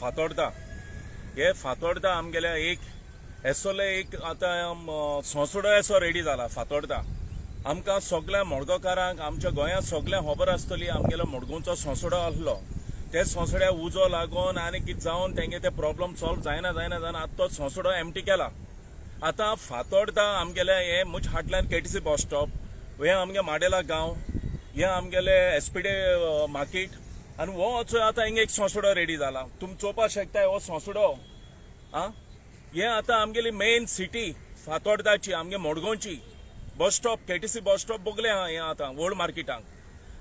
फातोर्डा हे फातोर्डा आमगेल्या एक एसोले एक आता सोंसुडो एसो रेडी जाला फातोर्डा आमकां सगळ्या मडगांवकारांक आमच्या गोंयांत सगळ्या खबर आसतली आमगेलो मडगांवचो सोंसुडो आसलो ते सोंसड्या उजो लागून आनी कितें जावन तेंगे ते प्रॉब्लम सॉल्व जायना आतां तो सोंसुडो एम्प्टी केला आतां फातोर्डा आमगेले हे मुज हाटल्यान केटीसी बस स्टॉप हे आमगे माडेला गांव हे आमगेले एसपीडे मार्केट आनी हो वचून आतां हिंगा एक सोंसुडो रेडी जाला तुमी चोवपाक शकताय हो सोंसुडो हे आतां आमगेली मेन सिटी फातोर्डाची आमगे मडगांवची bus stop KTC bus stop बगले हा हे आतां ओल्ड मार्केटांक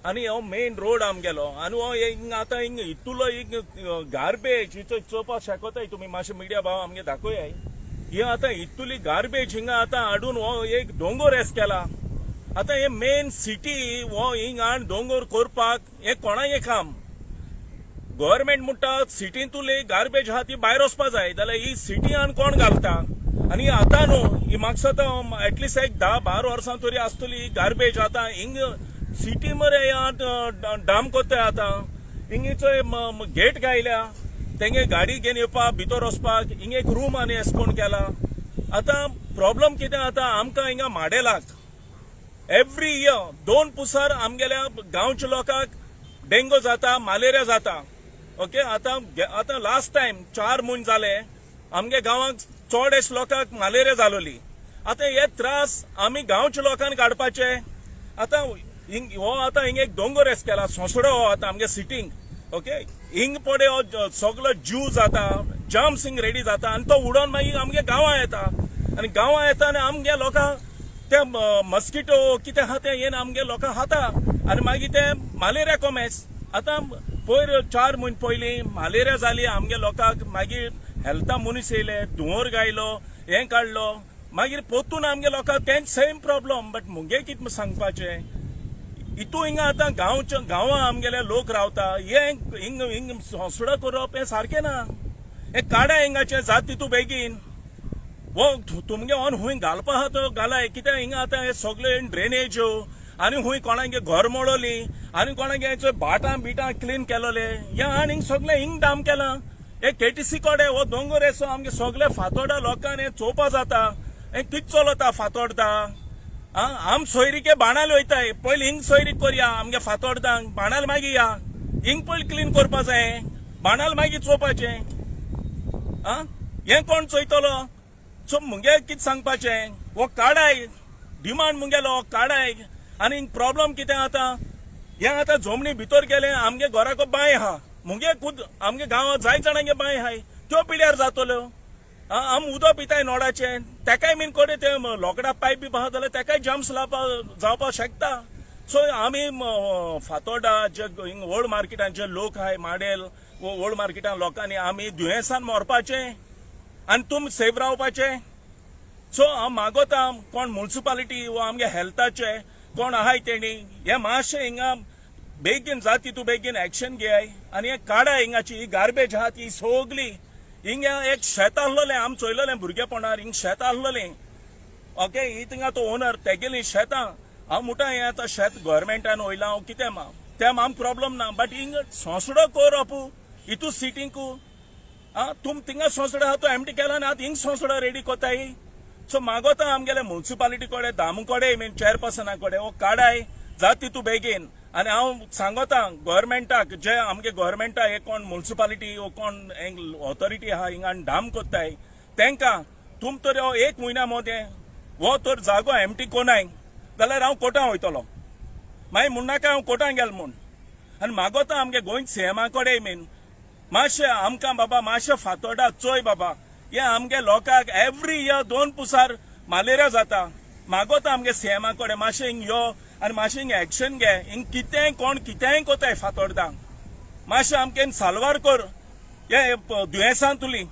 आनी हो मेन रोड आमगेलो आनी हो हिंगा आतां हिंगा इतुलो एक गार्बेज हिचो चोवपाक शकताय तुमी मातशे मिडिया भाव आमगे दाखोयाय हे आतां इतुली गार्बेज हिंगा आतां हाडून हो एक दोंगर एस केला आतां हे मेन सिटी हो हिंगा दोंगर करपाक हे कोणागे काम गव्हर्नमेंट म्हणटा सिटींतुली गार्बेज आहा ती भायर वचपा जाय जाल्यार ही सिटी आनी कोण घालता आनी आतां न्हू ही म्हाका दिसता एटलिस्ट एक 10-12 वर्सां तरी आसतली ही गार्बेज आतां हिंग सिटी मरे डाम कोत्ताय आतां हिंगेचो गेट गायल्या तेंगे गाडी घेवन येवपाक भितर वचपाक हिंगा एक रूम आनी एसकोन केला आतां प्रॉब्लम कितें आतां आमकां हिंगा माडेलाक एवरी इयर 2 पुसार आमगेल्या गांवच्या लोकांक डेंगू जाता मलेरिया जाता ओके आतां लास्ट टायम 4 म्हयने जाले आमगे गांवांक चड एश लोकांक मलेरिया जालोली आतां हे त्रास आमी गांवच्या लोकांक काडपाचे आतां हो आतां हिंगा एक दोंगर एस केला सोंसुडो हो आतां आमगे सिटींग ओके हिंग पडे हो सगळो जीव जाता जम्स हिंग रेडी जाता आनी तो उडोवन मागीर आमगे गांवां येता आनी गांवां येता आनी आमगे लोकांक ते मस्किटो कितें आहा ते येवन आमगे लोकांक खाता आनी मागीर ते मलेरिया कोमेस आतां पयर 4 म्हयने पयलीं मलेरिया जाली आमगे लोकांक मागीर हेल्था मनीस येयले धुंवर गायलो हें काडलो मागीर पोत्तून आमगे लोकांक तेंच सेम प्रॉब्लम बट मुगे कितें सांगपाचें इतू हिंगा आतां गांवां आमगेले लोक रावता हे हिंग सोंसुडो करप हें सारकें ना हें काडा हिंगाचें जात तितू बेगीन वो तुमगे ऑन हुंय घालपा आहा तो घालाय कित्याक हिंगा आतां हे सगळे ड्रेनेज आनी हुंय कोणागे घर मोडोली आनी कोणागे भाटां बिटां क्लीन केलोले हे आनी हिंग सगळे हिंग डाम केलां हे केटीसी कोडे हो दोंगर एसो आमगे सगळे फातोर्डा लोकांनी हे चोवपा जाता हे कितें चलता फातोर्डा आम सोयरीके बाणाल वयताय पयलीं हिंग सोयरी करया आमगे फातोर्डांक बाणाल मागीर या हिंग पयलीं क्लीन करपा जाय बाणाल मागीर चोवपाचें हें कोण चोयतलो सो मुगे कितें सांगपाचें हो काडाय डिमांड मुगेलो काडाय आनी प्रॉब्लम कितें आतां हें आतां जमनी भितर गेले आमगे घराको बांय आहा मुगे खुद आमगे गांवांत जाय जाणांगे बांय आहाय त्यो पिड्यार जातल्यो आम उदक पिताय नोडाचें तेकाय बीन कोडे ते लोकडा पायप बी आहा जाल्यार तेकाय जम्स जावपाक शकता सो आमी फातोर्डा जे ओल्ड मार्केटान जे लोक आहाय माडेल ओल्ड मार्केटान लोकांनी आमी दुयेंसान मरपाचें आनी तुम सेफ रावपाचें सो हांव मागोता कोण म्युनिसिपालिटी वो आमगे हेल्थाचे कोण आहाय तेणी हे मातशें हिंगा बेगीन जात तितू बेगीन एक्शन घेयाय आनी हे काडाय हिंगाची ही गार्बेज आहा ती सगली हिंगा एक शेत आहलोलें आम चोयलोलें भुरगेपणार हिंग शेत आहलोलें ओके ही थिंगा तो ओनर तेगेलीं शेतां हांव म्हणटा हें आतां शेत गोव्हर्मेंटान वयलां हांव कितें तें आमकां प्रॉब्लम ना बट हिंग सोंसुडो कोर अपू हितू सिटींकू तुम थिंगा सोंसुडो आहा तो एम्प्टी केला आनी आतां हिंग सोंसुडो रेडी कोताय सो मागोता आमगेले म्युनिसिपालिटी कोडे दामू कोडे बीन चेअरपर्सना कोडे हो काडाय जात तितू बेगीन आनी हांव सांगोता गव्हर्मेंटाक जे आमगे गव्हर्मेंटा हे कोण म्युनिसिपालिटी वो कोण ऑथॉरिटी आहा हिंगा डाम कोत्ताय तेंकां तुम तर हो 1 म्हयन्या मोदे वो तर जागो एम्प्टी कोनाय जाल्यार हांव कोर्टां वयतलो मागीर म्हणनाका हांव कोर्टां गेल म्हूण आनी मागोता आमगे गोंय सीएमा कोडे बीन मातशें आमकां बाबा मातशें फातोर्डा चोय बाबा हे आमगे लोकांक एवरी इयर 2 पुसार मलेरिया जाता मागोता आमगे सीएमा कोडे मातशें हिंग यो आनी मातशें हिंग एक्शन घे हिंग कितेंय कोण कितेंय कोताय फातोर्डांक मातशें आमकें साल्वार कोर हे दुयेंसां तुली